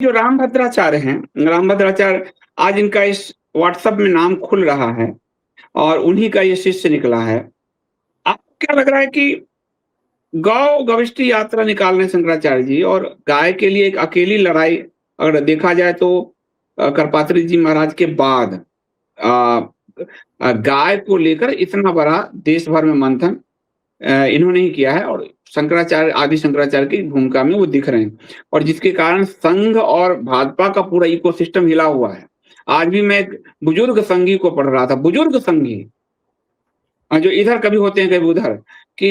जो रामभद्राचार्य हैं, रामभद्राचार्य आज इनका इस व्हाट्सएप में नाम खुल रहा है और उन्हीं का ये शिष्य निकला है। आपको क्या लग रहा है कि गौ गविष्टि यात्रा निकालने शंकराचार्य जी और गाय के लिए एक अकेली लड़ाई अगर देखा जाए तो करपात्री जी महाराज के बाद अ गाय को लेकर इतना बड़ा देश भर में मंथन इन्होंने ही किया है और शंकराचार्य आदि शंकराचार्य की भूमिका में वो दिख रहे हैं और जिसके कारण संघ और भाजपा का पूरा इकोसिस्टम हिला हुआ है। आज भी मैं एक बुजुर्ग संघी को पढ़ रहा था, बुजुर्ग संघी जो इधर कभी होते हैं कभी उधर कि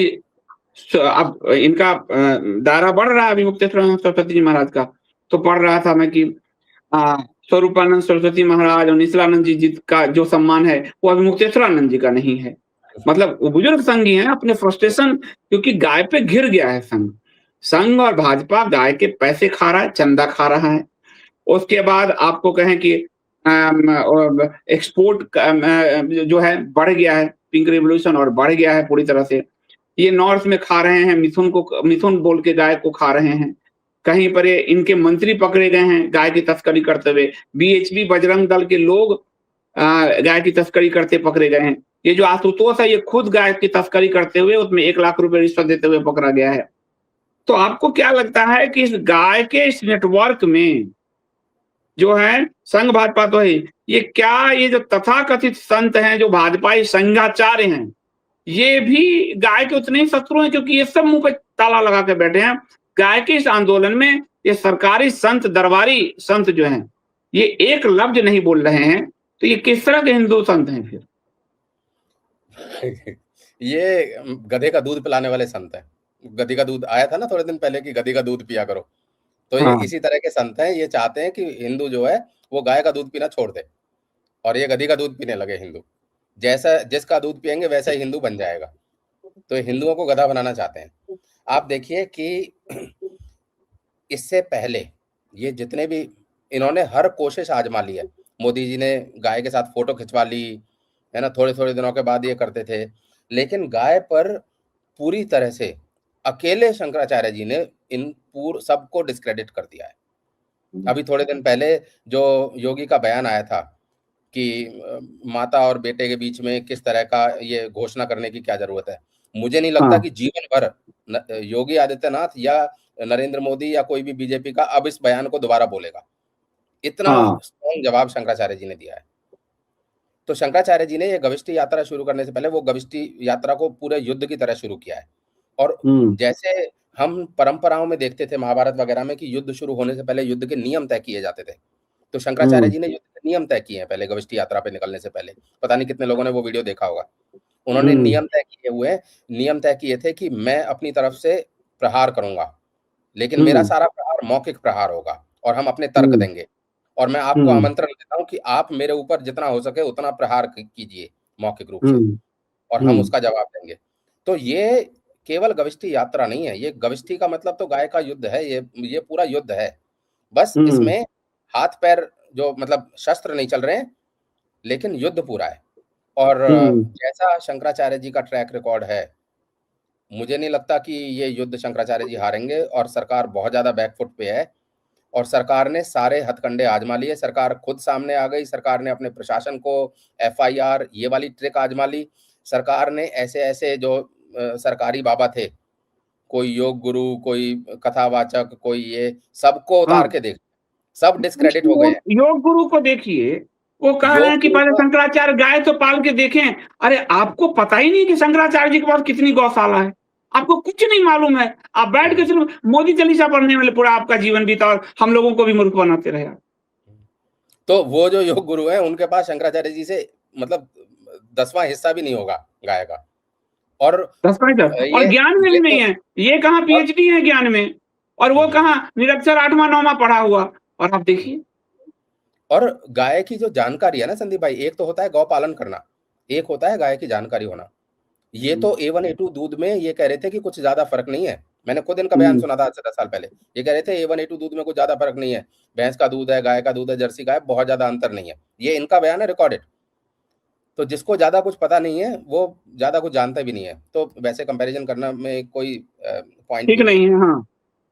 अब इनका दायरा बढ़ रहा है अभी मुक्तेश्वर सरस्वती जी महाराज का। तो पढ़ रहा था मैं कि स्वरूपानंद सरस्वती महाराज और निचलानंद जी का जो सम्मान है वो अभी मुक्तेश्वरानंद जी का नहीं है। मतलब वो बुजुर्ग संघी हैं अपने फ्रस्ट्रेशन क्योंकि गाय पे घिर गया है संघ। संघ और भाजपा गाय के पैसे खा रहा है, चंदा खा रहा है। उसके बाद आपको कहें कि एक्सपोर्ट जो है बढ़ गया है, पिंक रिवॉल्यूशन और बढ़ गया है पूरी तरह से। ये नॉर्थ में खा रहे हैं, मिथुन बोल के गाय को खा रहे हैं। कहीं पर ये इनके मंत्री पकड़े गए हैं गाय की तस्करी करते हुए। बीएचपी बजरंग दल के लोग गाय की तस्करी करते पकड़े गए हैं। ये जो आशुतोष है ये खुद गाय की तस्करी करते हुए उसमें 1 लाख रुपए रिश्वत देते हुए पकड़ा गया है। तो आपको क्या लगता है कि इस गाय के इस नेटवर्क में जो है संघ भाजपा तो है, ये जो तथाकथित संत हैं जो भाजपाई संघाचार्य हैं, ये भी गाय के उतने ही शत्रु हैं क्योंकि ये सब मुंह पे ताला लगा के बैठे हैं। गाय के इस आंदोलन में ये सरकारी संत, दरबारी संत जो हैं, ये एक लफ्ज नहीं बोल रहे हैं, तो ये किस तरह के हिंदू संत हैं फिर? ये गधे का दूध पिलाने वाले संत हैं। गधे का दूध आया था ना थोड़े दिन पहले कि गधे का दूध पिया करो। तो ये इसी तरह के संत हैं, ये चाहते हैं कि हिंदू जो है वो गाय का दूध पीना छोड़ दे और ये गधे का दूध पीने लगे हिंदू। जैसा जिसका दूध पिएंगे वैसा ही हिंदू बन जाएगा। तो हिंदुओं को गधा बनाना चाहते हैं। आप देखिए कि इससे पहले ये जितने भी इन्होंने हर कोशिश आजमा ली है। मोदी जी ने गाय के साथ फोटो खिंचवा ली, है ना, थोड़े-थोड़े दिनों के बाद ये करते थे। लेकिन गाय पर पूरी तरह से अकेले शंकराचार्य जी ने सबको डिस्क्रेडिट कर दिया है। अभी थोड़े दिन पहले जो योगी का बयान आया था कि माता और बेटे के बीच में किस तरह का ये घोषणा करने की क्या जरूरत है। मुझे नहीं लगता कि जीवन भर योगी आदित्यनाथ या नरेंद्र मोदी या कोई भी बीजेपी का अब इस बयान को दोबारा बोलेगा। इतना स्ट्रॉन्ग जवाब शंकराचार्य जी ने दिया है। तो शंकराचार्य जी ने ये गविष्टि यात्रा शुरू करने से पहले वो गविष्टि यात्रा को पूरे युद्ध की तरह शुरू किया है। और जैसे हम परंपराओं में देखते थे महाभारत वगैरह में कि युद्ध शुरू होने से पहले युद्ध के नियम तय किए जाते थे, तो शंकराचार्य जी ने युद्ध के नियम तय किए हैं पहले गविष्टि यात्रा पे निकलने से पहले। पता नहीं कितने लोगों ने वो वीडियो देखा होगा। उन्होंने नियम तय किए थे कि मैं अपनी तरफ से प्रहार करूंगा, लेकिन मेरा सारा प्रहार मौखिक प्रहार होगा और हम अपने तर्क देंगे और मैं आपको आमंत्रण देता हूं कि आप मेरे ऊपर जितना हो सके उतना प्रहार कीजिए मौखिक रूप से और हम उसका जवाब देंगे। तो ये केवल गविष्टि यात्रा नहीं है, ये गविष्टि का मतलब तो गाय का युद्ध है, ये पूरा युद्ध है। बस इसमें हाथ पैर जो मतलब शस्त्र नहीं चल रहे हैं, लेकिन युद्ध पूरा है। और जैसा शंकराचार्य जी का ट्रैक रिकॉर्ड है, मुझे नहीं लगता कि ये युद्ध शंकराचार्य जी हारेंगे और सरकार बहुत ज्यादा बैकफुट पे है और सरकार ने सारे हथकंडे आजमा लिए। सरकार खुद सामने आ गई, सरकार ने अपने प्रशासन को एफआईआर ये वाली ट्रिक आजमा ली। सरकार ने ऐसे जो सरकारी बाबा थे, कोई योग गुरु, कोई कथावाचक, कोई ये सबको उतार के देख, सब डिस्क्रेडिट हो गए हैं। योग गुरु को देखिए, वो कह रहे हैं कि पहले शंकराचार्य गाय तो पाल के देखें। अरे आपको पता ही नहीं कि शंकराचार्य जी के पास कितनी गौशाला है, आपको कुछ नहीं मालूम है। आप बैठ के सिर्फ मोदी चालीसा पढ़ने वाले पूरा आपका जीवन बीता और हम लोगों को भी मूर्ख बनाते रहे। तो वो जो योग गुरु है उनके पास शंकराचार्य जी से मतलब 10वां हिस्सा भी नहीं होगा गाय का। और 10 और ज्ञान में भी नहीं है, ये कहाँ पीएचडी है ज्ञान में और वो कहाँ निरक्षर 8वां 9वां पढ़ा हुआ। और आप देखिए, और गाय की जो जानकारी है ना संदीप भाई, एक तो होता है गौ पालन करना, एक होता है गाय की जानकारी होना। ये तो A1 A2 दूध में ये कह रहे थे कि कुछ ज्यादा फर्क नहीं है। मैंने खुद इनका बयान सुना था आज से 10 साल पहले। ये कह रहे थे A1 A2 दूध में कुछ ज्यादा फर्क नहीं है, भैंस का दूध है, गाय का दूध है, जर्सी का है, बहुत ज्यादा अंतर नहीं है। ये इनका बयान है रिकॉर्डेड। तो जिसको ज्यादा कुछ पता नहीं है वो ज्यादा कुछ जानता भी नहीं है, तो वैसे कंपैरिजन करना में कोई पॉइंट ठीक नहीं है। हाँ।